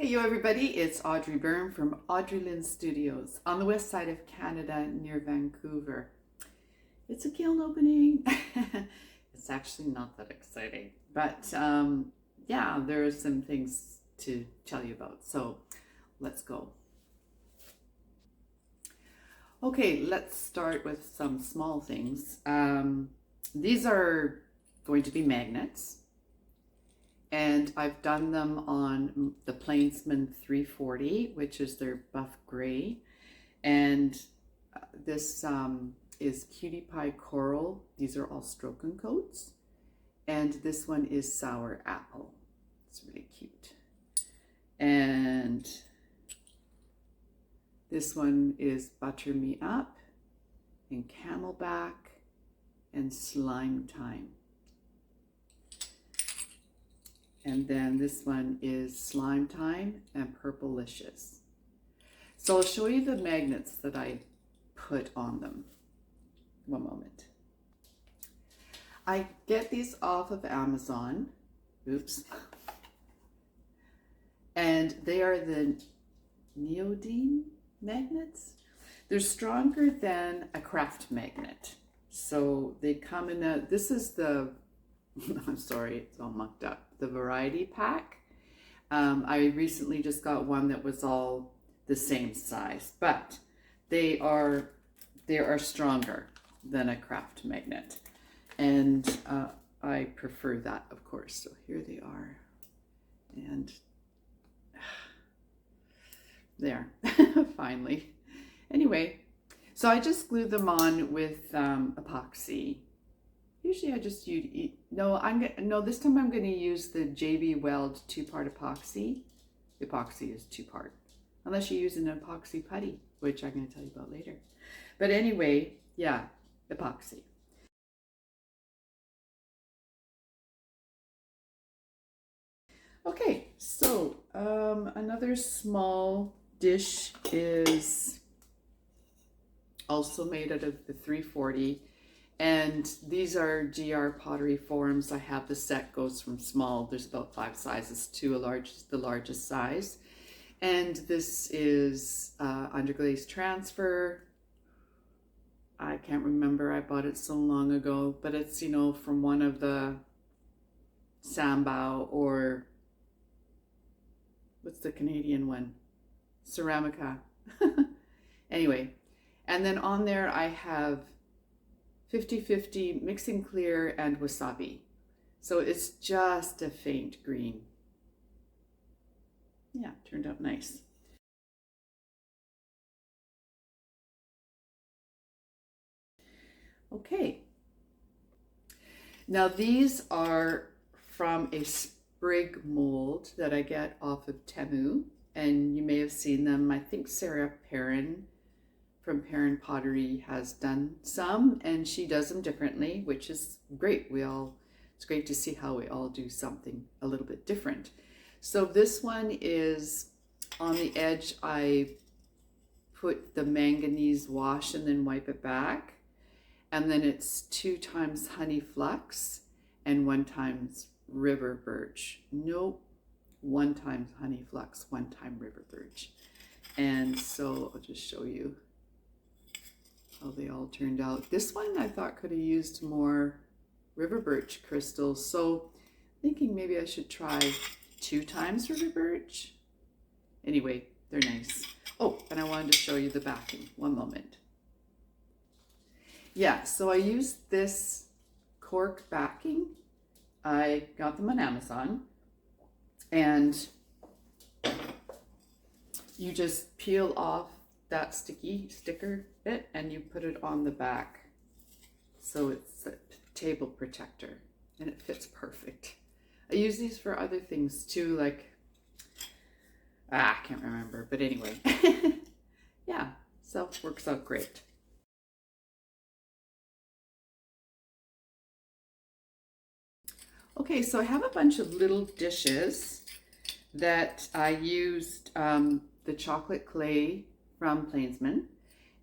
Heyo everybody, it's Audrey Perrin from Audrey Lynn Studios on the west side of Canada near Vancouver. It's a kiln opening. It's actually not that exciting, but yeah, there are some things to tell you about, so let's go. Okay, let's start with some small things. These are going to be magnets. And I've done them on the Plainsman 340, which is their buff gray. And this is Cutie Pie Coral. These are all stroke and coats. And this one is Sour Apple. It's really cute. And this one is Butter Me Up and Camelback and Slime Time. And then this one is Slime Time and Purplelicious. So I'll show you the magnets that I put on them. One moment. I get these off of Amazon. Oops. And they are the neodyne magnets. They're stronger than a craft magnet. So they come in a, this is the, I'm sorry, it's all mucked up. The variety pack. I recently just got one that was all the same size, but they are stronger than a craft magnet, and I prefer that, of course. So here they are, and there, finally. Anyway, so I just glue them on with epoxy. Usually I just use, this time I'm going to use the WELD 2-part epoxy. Epoxy is 2-part, unless you use an epoxy putty, which I'm going to tell you about later. But anyway, yeah, epoxy. Okay, so another small dish is also made out of the 340. And these are GR pottery forms. I have the set goes from small, there's about 5 sizes, to the largest size. And this is underglaze transfer. I can't remember, I bought it so long ago, but it's, you know, from one of the Sambao, or what's the Canadian one? Ceramica. Anyway, and then on there I have 50-50 mixing clear and wasabi. So it's just a faint green. Yeah, turned out nice. Okay. Now these are from a Sprig mold that I get off of Temu, and you may have seen them. I think Sarah Perrin from Perrin Pottery has done some, and she does them differently, which is great. It's great to see how we all do something a little bit different. So this one is on the edge. I put the manganese wash and then wipe it back, and then it's 2 times honey flux and 1 times river birch. Nope, 1 times honey flux, 1 time river birch. And so I'll just show you how they all turned out. This one I thought could have used more river birch crystals, so thinking maybe I should try 2 times river birch. Anyway, they're nice. Oh, and I wanted to show you the backing. One moment. Yeah, so I used this CORK backing. I got them on Amazon, and you just peel off that sticker bit and you put it on the back, so it's a table protector and it fits perfect. I use these for other things too, like I can't remember, but anyway. Yeah, so it works out great. Okay, so I have a bunch of little dishes that I used the chocolate clay from Plainsman,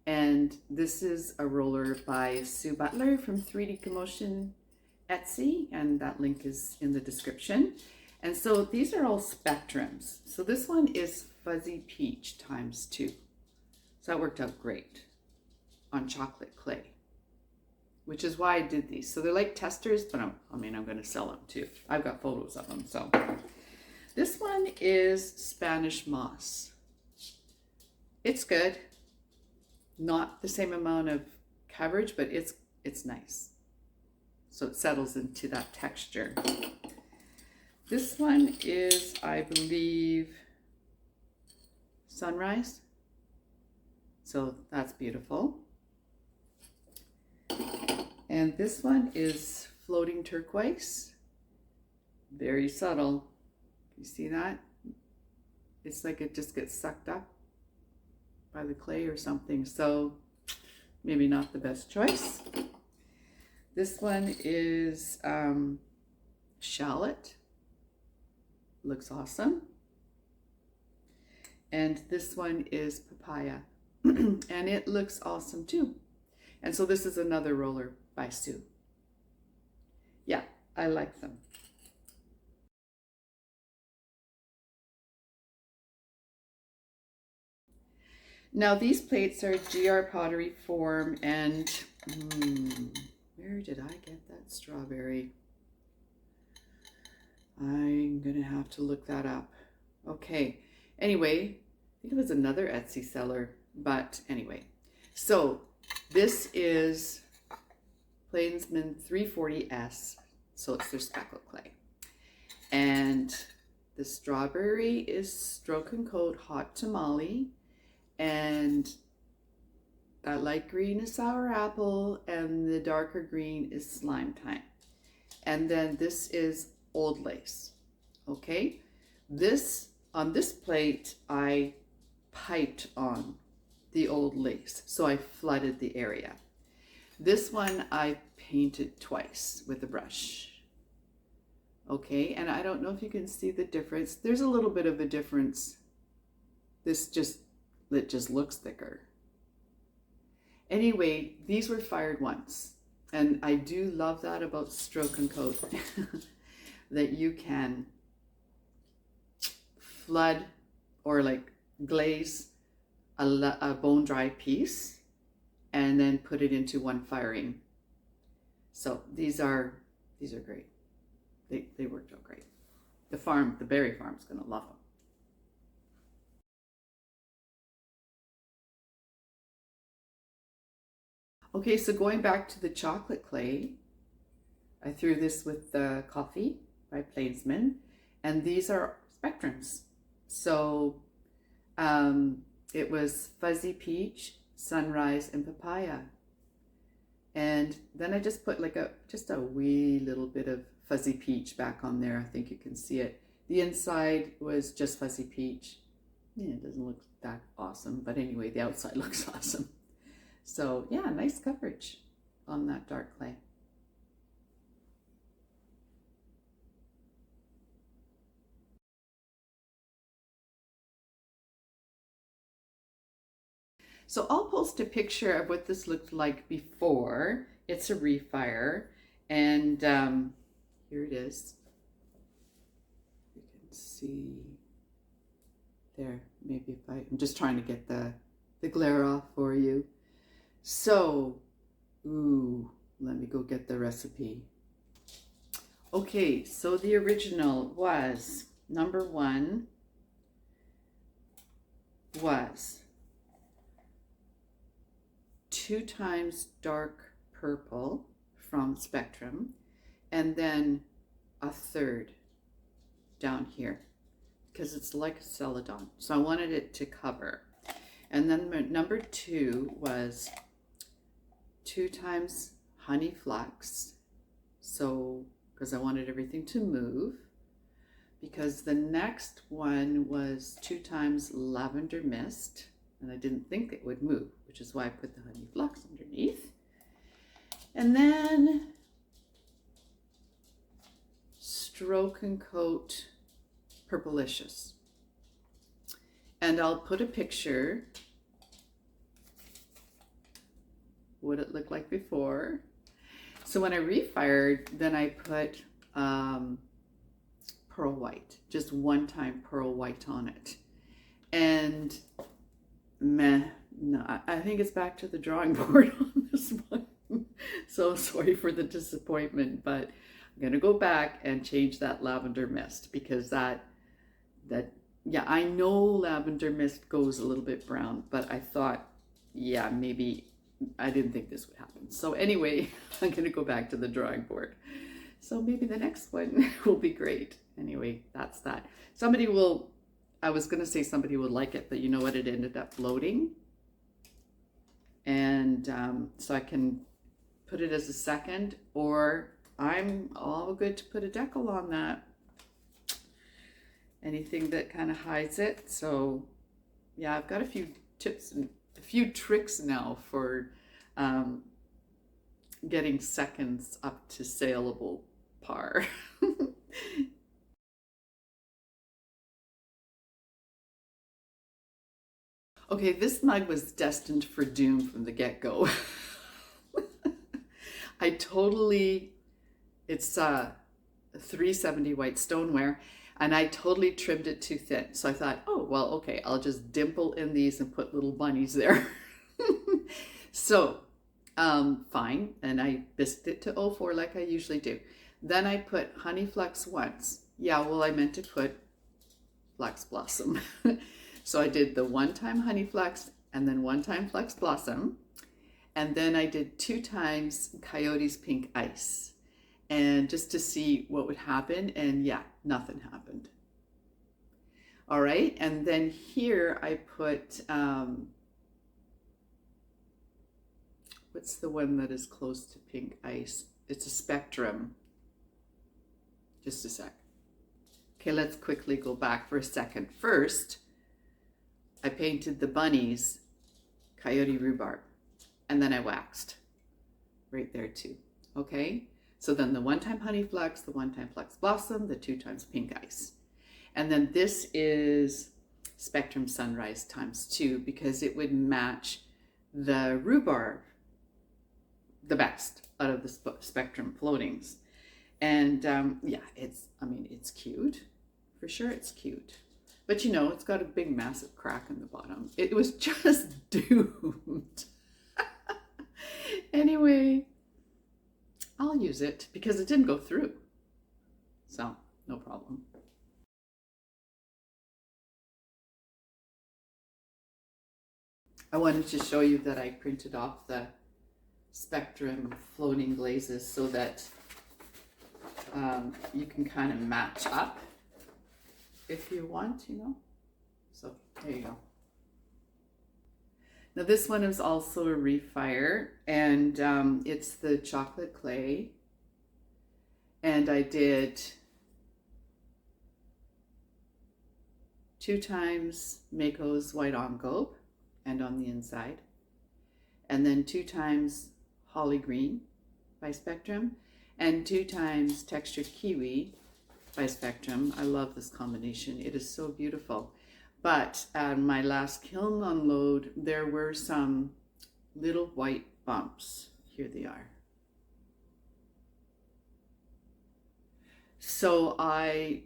and this is a roller by Sue Butler from 3D Commotion Etsy, and that link is in the description. And so these are all spectrums. So this one is Fuzzy Peach ×2. So that worked out great on chocolate clay, which is why I did these. So they're like testers, but I'm going to sell them too. I've got photos of them. So this one is Spanish moss. It's good. Not the same amount of coverage, but it's nice. So it settles into that texture. This one is, I believe, Sunrise. So that's beautiful. And this one is Floating Turquoise. Very subtle. You see that? It's like it just gets sucked up by the clay or something. So maybe not the best choice. This one is Shallot. Looks awesome. And this one is Papaya. And it looks awesome too. And so this is another roller by Sue. Yeah, I like them. Now these plates are GR Pottery Form, and where did I get that strawberry? I'm gonna have to look that up. Okay, anyway, I think it was another Etsy seller, but anyway. So this is Plainsman 340S, so it's their speckled clay. And the strawberry is Stroke and Coat Hot Tamale, and that light green is Sour Apple, and the darker green is Slime Time. And then this is Old Lace. Okay, on this plate I piped on the Old Lace, so I flooded the area. This one I painted twice with a brush. Okay, and I don't know if you can see the difference. There's a little bit of a difference. It just looks thicker. Anyway, these were fired once, and I do love that about Stroke and Coat, that you can flood or like glaze a bone dry piece and then put it into one firing. So these are great. They worked out great. The berry farm's gonna love them. Okay, so going back to the chocolate clay, I threw this with the coffee by Plainsman, and these are spectrums. So it was Fuzzy Peach, Sunrise, and Papaya. And then I just put like just a wee little bit of Fuzzy Peach back on there. I think you can see it. The inside was just Fuzzy Peach. Yeah, it doesn't look that awesome, but anyway, the outside looks awesome. So yeah, nice coverage on that dark clay. So I'll post a picture of what this looked like before. It's a refire, and here it is. You can see there. Maybe if I'm just trying to get the glare off for you. So, let me go get the recipe. Okay, so the original was, number 1 was 2 times dark purple from Spectrum, and then a third down here, because it's like a celadon. So I wanted it to cover. And then number 2 was 2 times honey flux, so because I wanted everything to move, because the next one was 2 times lavender mist, and I didn't think it would move, which is why I put the honey flux underneath. And then Stroke and Coat Purplicious, and I'll put a picture what it looked like before. So when I refired, then I put pearl white, just one time pearl white on it. And meh, no, I think it's back to the drawing board on this one. So sorry for the disappointment, but I'm gonna go back and change that lavender mist, because that yeah, I know lavender mist goes a little bit brown, but I thought, yeah, maybe I didn't think this would happen. So anyway, I'm gonna go back to the drawing board. So maybe the next one will be great. Anyway, that's that. Somebody will, I was gonna say somebody would like it, but you know what, it ended up floating. And so I can put it as a second, or I'm all good to put a decal on that. Anything that kind of hides it. So yeah, I've got a few tips and a few tricks now for getting seconds up to saleable par. Okay, this mug was destined for doom from the get-go. I totally, it's 370 white stoneware, and I totally trimmed it too thin. So I thought, oh, well, okay, I'll just dimple in these and put little bunnies there. So, fine. And I bisked it to 04 like I usually do. Then I put Honey Flex once. Yeah, well, I meant to put Flex Blossom. So I did the one-time Honey Flex and then one-time Flex Blossom. And then I did 2 times Coyote's Pink Ice. And just to see what would happen, and yeah, nothing happened. All right, and then here I put, what's the one that is close to Pink Ice? It's a Spectrum. Just a sec. Okay, let's quickly go back for a second. First, I painted the bunnies Coyote Rhubarb, and then I waxed right there too, okay? So then the one-time Honey Flex, the one-time Flex Blossom, the 2 times Pink Ice. And then this is Spectrum Sunrise ×2, because it would match the rhubarb the best out of the Spectrum floatings. And yeah, I mean, it's cute. For sure it's cute. But you know, it's got a big massive crack in the bottom. It was just doomed. Anyway, I'll use it because it didn't go through. So, no problem. I wanted to show you that I printed off the Spectrum floating glazes so that you can kind of match up if you want, you know. So, there you go. Now this one is also a refire, and it's the chocolate clay, and I did 2 times Mako's white envelope and on the inside, and then 2 times Holly Green by Spectrum, and 2 times Textured Kiwi by Spectrum. I love this combination. It is so beautiful. But at my last kiln unload, there were some little white bumps. Here they are. So I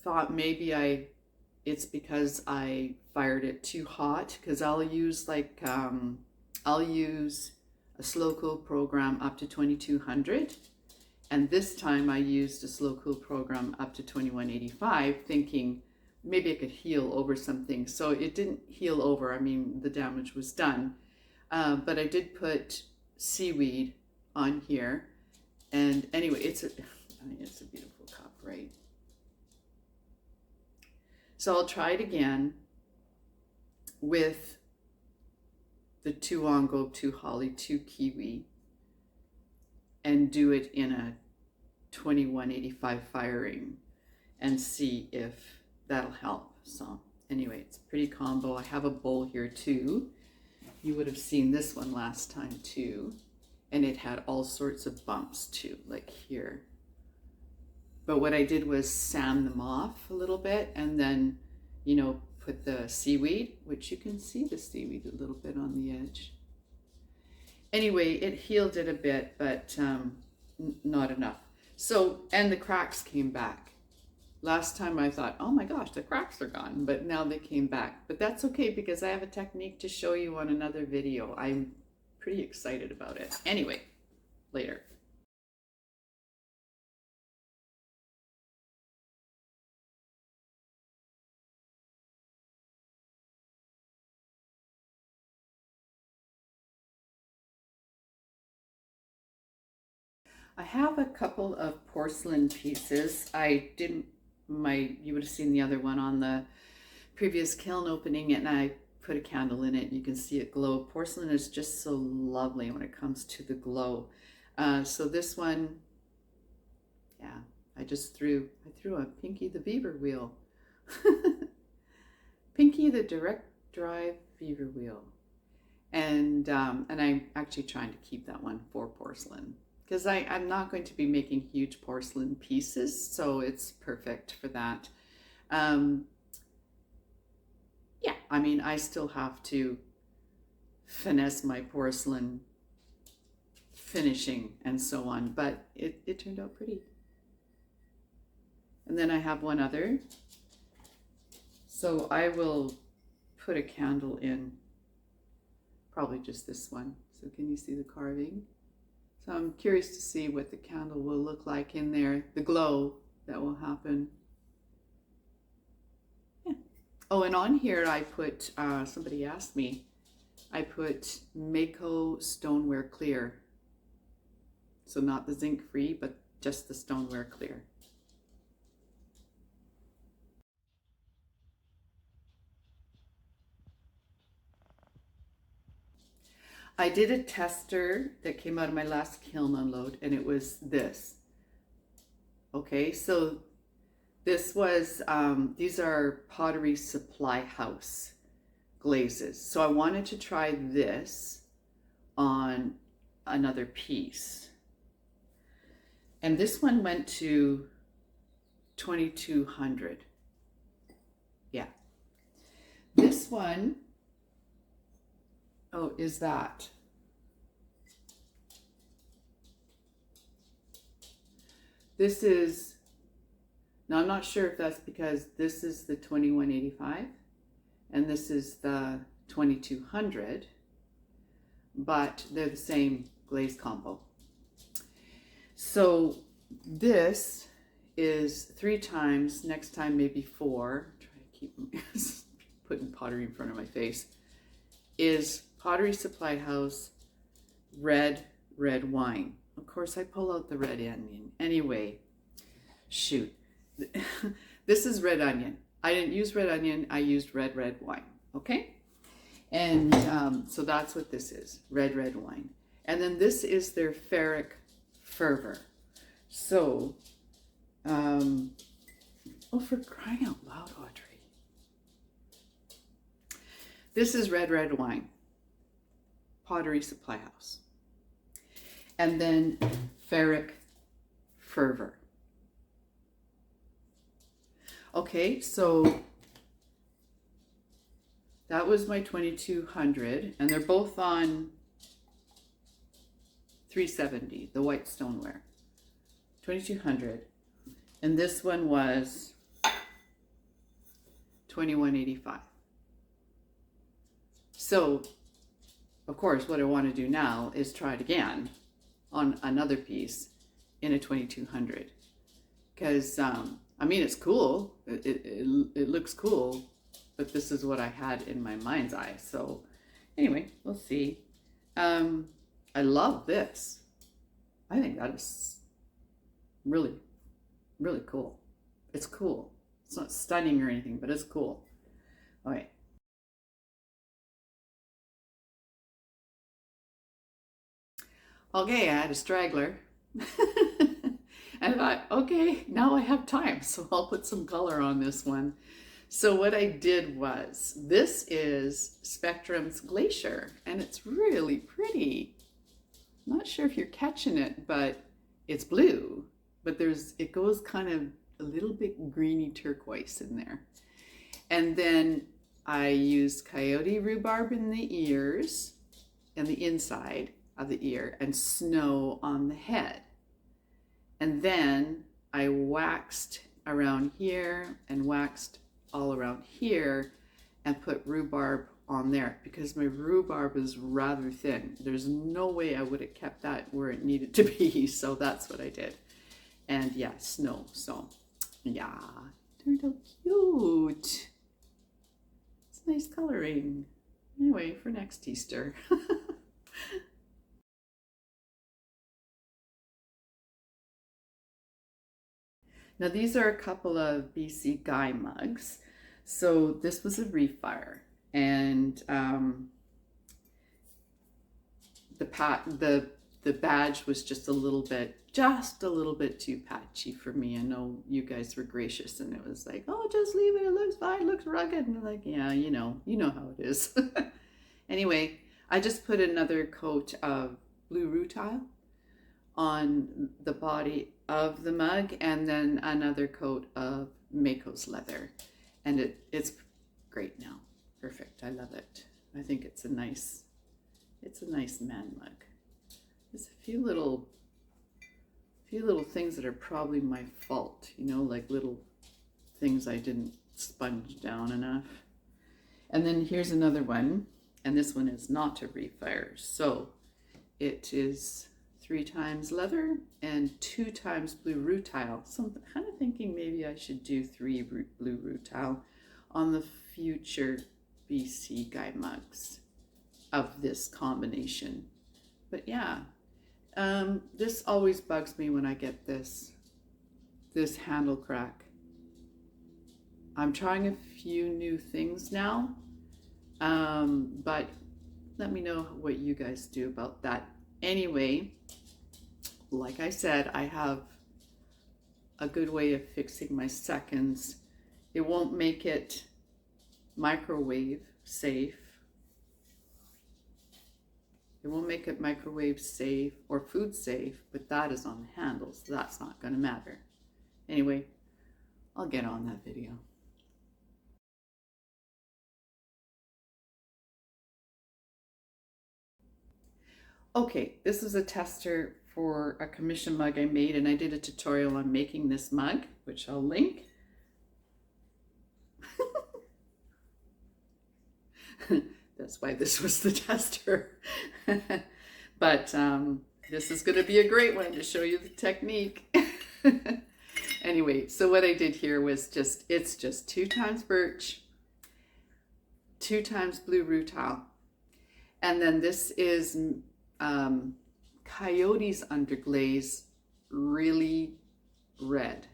thought maybe it's because I fired it too hot, because I'll use like, I'll use a slow cool program up to 2200. And this time I used a slow cool program up to 2185, thinking maybe it could heal over something. So it didn't heal over. I mean, the damage was done. But I did put seaweed on here. And anyway, it's a beautiful cup, right? So I'll try it again with the 2 envelope, 2 holly, 2 kiwi, and do it in a 2185 firing and see if that'll help. So anyway, it's a pretty combo. I have a bowl here too. You would have seen this one last time too. And it had all sorts of bumps too, like here. But what I did was sand them off a little bit and then, you know, put the seaweed, which you can see the seaweed a little bit on the edge. Anyway, it healed it a bit, but not enough. So, and the cracks came back. last time I thought, oh my gosh, the cracks are gone, but now they came back. But that's okay because I have a technique to show you on another video. I'm pretty excited about it. Anyway, later. I have a couple of porcelain pieces. I didn't, you would have seen the other one on the previous kiln opening, and I put a candle in it and you can see it glow. Porcelain is just so lovely when it comes to the glow. So this one, yeah, I threw a Pinky the Beaver wheel. Pinky the direct drive beaver wheel. And I'm actually trying to keep that one for porcelain, because I'm not going to be making huge porcelain pieces, so it's perfect for that. Yeah, I mean, I still have to finesse my porcelain finishing and so on, but it turned out pretty. And then I have one other. So I will put a candle in, probably just this one. So can you see the carving? So I'm curious to see what the candle will look like in there, the glow that will happen. Yeah. Oh, and on here I put, somebody asked me, I put Mako Stoneware Clear. So not the zinc free, but just the stoneware clear. I did a tester that came out of my last kiln unload, and it was this. Okay, so this was, these are Pottery Supply House glazes. So I wanted to try this on another piece. And this one went to 2,200. Yeah. This one, oh, is that? This is, now I'm not sure if that's because this is the 2,185 and this is the 2,200, but they're the same glaze combo. So this is 3 times, next time maybe 4, try to keep putting pottery in front of my face, is Pottery Supply House red wine. Of course I pull out the red onion. Anyway, shoot. This is red onion. I didn't use red onion, I used red wine, okay? And so that's what this is, red wine. And then this is their ferric fervor. So, oh, for crying out loud, Audrey. This is red wine, Pottery Supply House. And then ferric fervor. Okay, so that was my 2,200, and they're both on 370, the white stoneware. 2,200, and this one was 2,185. So, of course, what I want to do now is try it again on another piece in a 2,200, because I mean, it's cool. It looks cool, but this is what I had in my mind's eye. So anyway, we'll see. I love this. I think that is really cool. It's cool. It's not stunning or anything, but it's cool. All right. Okay, I had a straggler. And I thought, okay, now I have time, so I'll put some color on this one. So what I did was, this is Spectrum's Glacier, and it's really pretty. I'm not sure if you're catching it, but it's blue, but it goes kind of a little bit greeny turquoise in there. And then I used coyote rhubarb in the ears and the inside of the ear, and snow on the head. And then I waxed around here and waxed all around here and put rhubarb on there because my rhubarb is rather thin. There's no way I would have kept that where it needed to be, so that's what I did. And yeah, snow, so yeah, turned out cute. It's nice coloring. Anyway, for next Easter. Now these are a couple of BC Guy mugs. So this was a refire, and the badge was just a little bit too patchy for me. I know you guys were gracious, and it was like, oh, just leave it. It looks fine. It looks rugged. And I'm like, yeah, you know how it is. Anyway, I just put another coat of blue rutile on the body of the mug, and then another coat of Mako's leather, and it's great now. Perfect. I love it. I think it's a nice man mug. There's a few little things that are probably my fault, you know, like little things I didn't sponge down enough. And then here's another one, and this one is not a refire, so it is 3 times leather and 2 times blue rutile. So I'm kind of thinking maybe I should do 3 blue rutile on the future BC Guy mugs of this combination. But yeah, this always bugs me when I get this handle crack. I'm trying a few new things now, but let me know what you guys do about that. Anyway, like I said, I have a good way of fixing my seconds. It won't make it microwave safe. It won't make it microwave safe or food safe, but that is on the handle, so that's not going to matter. Anyway, I'll get on that video. Okay, this is a tester for a commission mug I made, and I did a tutorial on making this mug, which I'll link. That's why this was the tester. But this is going to be a great one to show you the technique. Anyway, so what I did here was it's just 2 times birch, 2 times blue rutile, and then this is Coyote's underglaze, really red.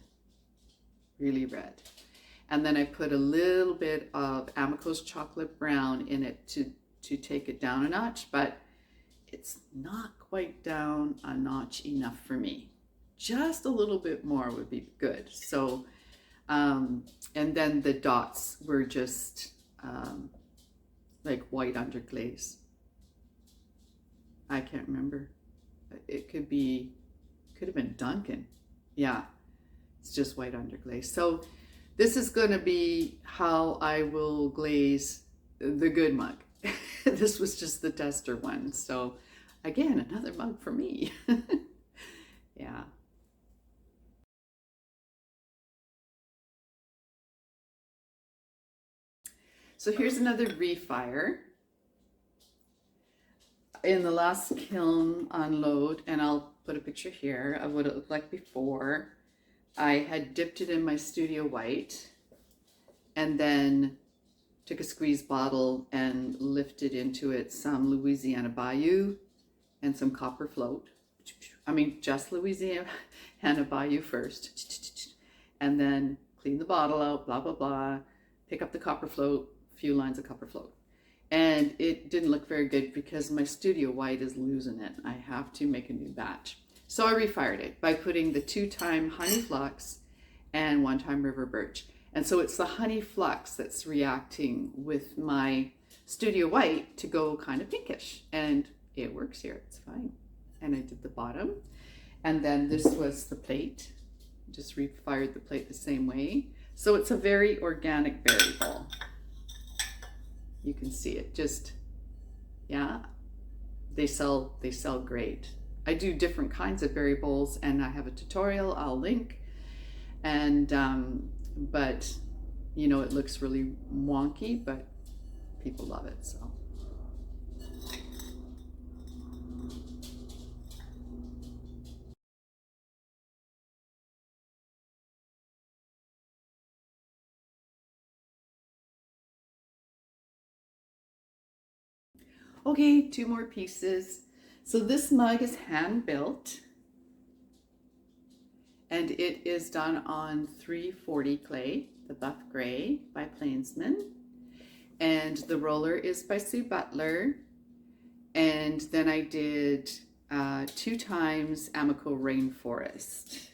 And then I put a little bit of Amico's chocolate brown in it to take it down a notch, but it's not quite down a notch enough for me. Just a little bit more would be good. So, and then the dots were just like white underglaze. I can't remember. It could have been Duncan. Yeah, it's just white underglaze. So this is going to be how I will glaze the good mug. This was just the tester one. So again, another mug for me. Yeah. So here's another refire. In the last kiln unload, and I'll put a picture here of what it looked like before, I had dipped it in my studio white and then took a squeeze bottle and lifted into it some Louisiana Bayou and some copper float. I mean, just Louisiana Bayou first, and then clean the bottle out, blah, blah, blah, pick up the copper float, a few lines of copper float. And it didn't look very good because my studio white is losing it. I have to make a new batch. So I refired it by putting the 2-time honey flux and 1-time river birch. And so it's the honey flux that's reacting with my studio white to go kind of pinkish. And it works here, it's fine. And I did the bottom. And then this was the plate. Just refired the plate the same way. So it's a very organic berry bowl. You can see it just, yeah, they sell great. I do different kinds of berry bowls, and I have a tutorial I'll link. And but you know, it looks really wonky, but people love it. So okay, two more pieces. So this mug is hand built, and it is done on 340 clay, the buff gray by Plainsman. And the roller is by Sue Butler. And then I did 2 times Amico Rainforest.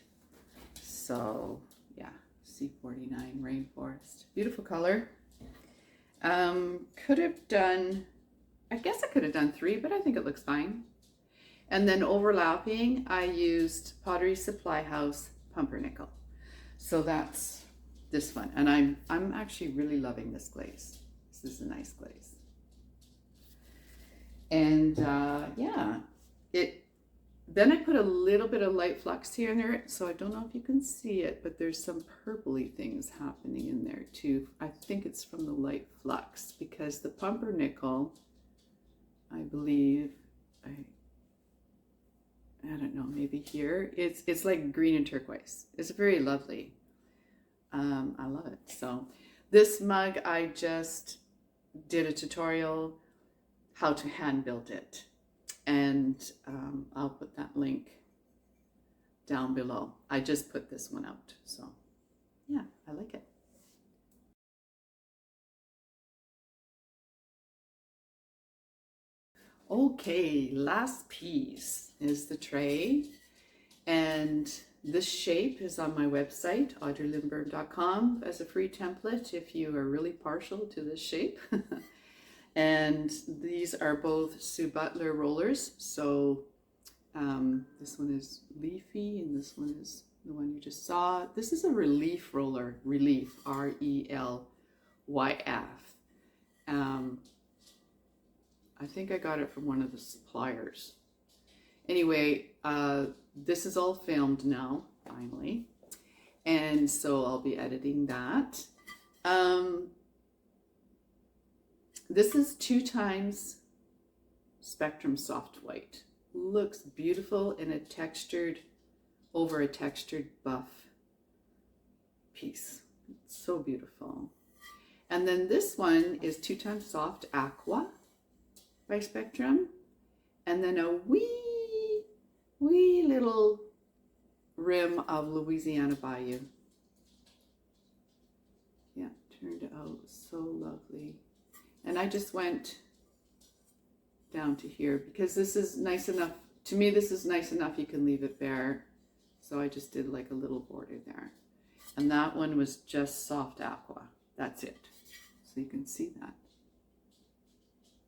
So yeah, C49 Rainforest. Beautiful color. Could have done, I guess I could have done 3, but I think it looks fine. And then overlapping, I used Pottery Supply House Pumpernickel. So that's this one. And I'm actually really loving this glaze. This is a nice glaze. And yeah, then I put a little bit of light flux here and there, so I don't know if you can see it, but there's some purpley things happening in there too. I think it's from the light flux, because the pumpernickel, I believe, I don't know, maybe here, it's like green and turquoise. It's very lovely. I love it. So this mug, I just did a tutorial how to hand build it, and I'll put that link down below. I just put this one out, so yeah, I like it. Okay, last piece is the tray, and this shape is on my website, audreylindberg.com, as a free template if you are really partial to this shape. And these are both Sue Butler rollers. So this one is leafy, and this one is the one you just saw. This is a relief roller, relief, R-E-L-Y-F. I think I got it from one of the suppliers. Anyway, this is all filmed now, finally. And so I'll be editing that. This is 2 times Spectrum Soft White. Looks beautiful in a textured, over a textured buff piece. It's so beautiful. And then this one is 2 times Soft Aqua by Spectrum. And then a wee little rim of Louisiana Bayou. Yeah, turned out so lovely. And I just went down to here because this is nice enough. To me, this is nice enough you can leave it bare. So I just did like a little border there. And that one was just Soft Aqua. That's it. So you can see that.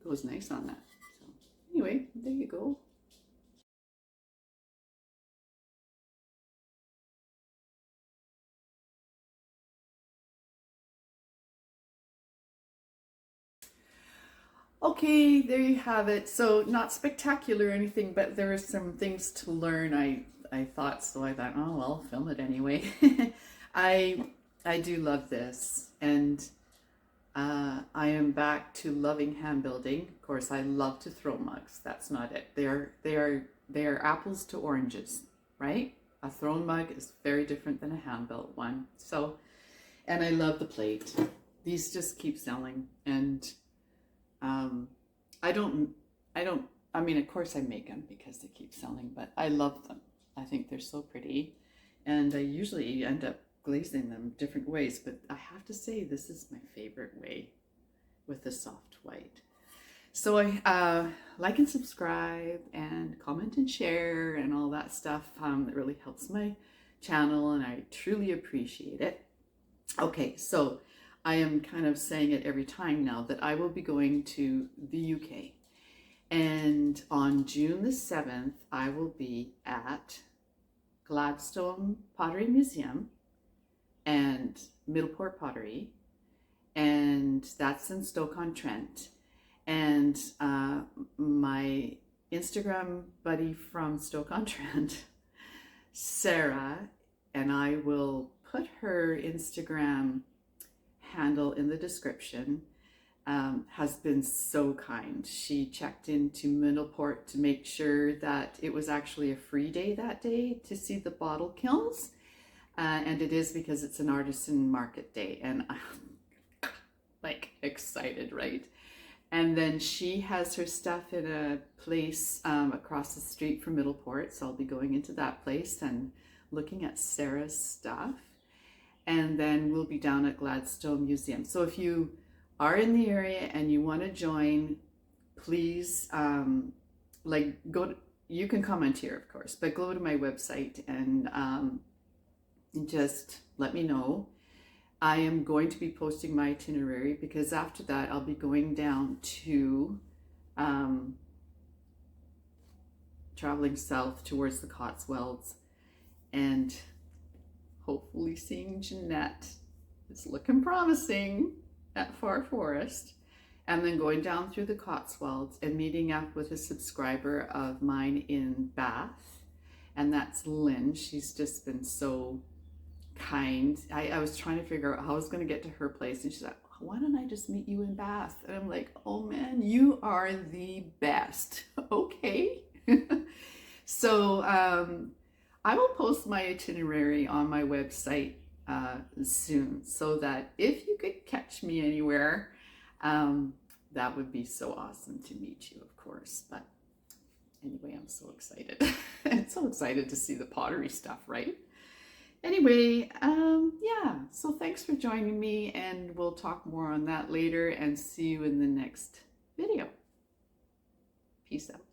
Goes nice on that. So anyway, there you go. Okay, there you have it. So not spectacular or anything, but there are some things to learn. I thought, so I thought, oh, well, I'll film it anyway. I do love this, and I am back to loving hand building. Of course, I love to throw mugs. That's not it. They are apples to oranges, right? A thrown mug is very different than a hand built one. So, and I love the plate. These just keep selling, and I mean, of course I make them because they keep selling, but I love them. I think they're so pretty, and I usually end up glazing them different ways, but I have to say this is my favorite way with the soft white. So I like and subscribe and comment and share and all that stuff. It really helps my channel, and I truly appreciate it. Okay, so I am kind of saying it every time now that I will be going to the UK. And on June the 7th, I will be at Gladstone Pottery Museum and Middleport Pottery. And that's in Stoke-on-Trent. And my Instagram buddy from Stoke-on-Trent, Sarah, and I will put her Instagram handle in the description. Has been so kind. She checked into Middleport to make sure that it was actually a free day that day to see the bottle kilns. And it is because it's an artisan market day, and I'm like excited, right? And then she has her stuff in a place across the street from Middleport. So I'll be going into that place and looking at Sarah's stuff. And then we'll be down at Gladstone Museum. So if you are in the area and you want to join, please you can comment here, of course, but go to my website and just let me know. I am going to be posting my itinerary because after that I'll be going down to traveling south towards the Cotswolds and hopefully seeing Jeanette. It's looking promising at Far Forest, and then going down through the Cotswolds and meeting up with a subscriber of mine in Bath, and that's Lynn. She's just been so kind. I was trying to figure out how I was going to get to her place, and she's like, why don't I just meet you in Bath? And I'm like, oh man, you are the best. Okay. So I will post my itinerary on my website soon, so that if you could catch me anywhere, that would be so awesome to meet you, of course. But anyway, I'm so excited. I'm so excited to see the pottery stuff, right? Anyway, yeah, so thanks for joining me, and we'll talk more on that later, and see you in the next video. Peace out.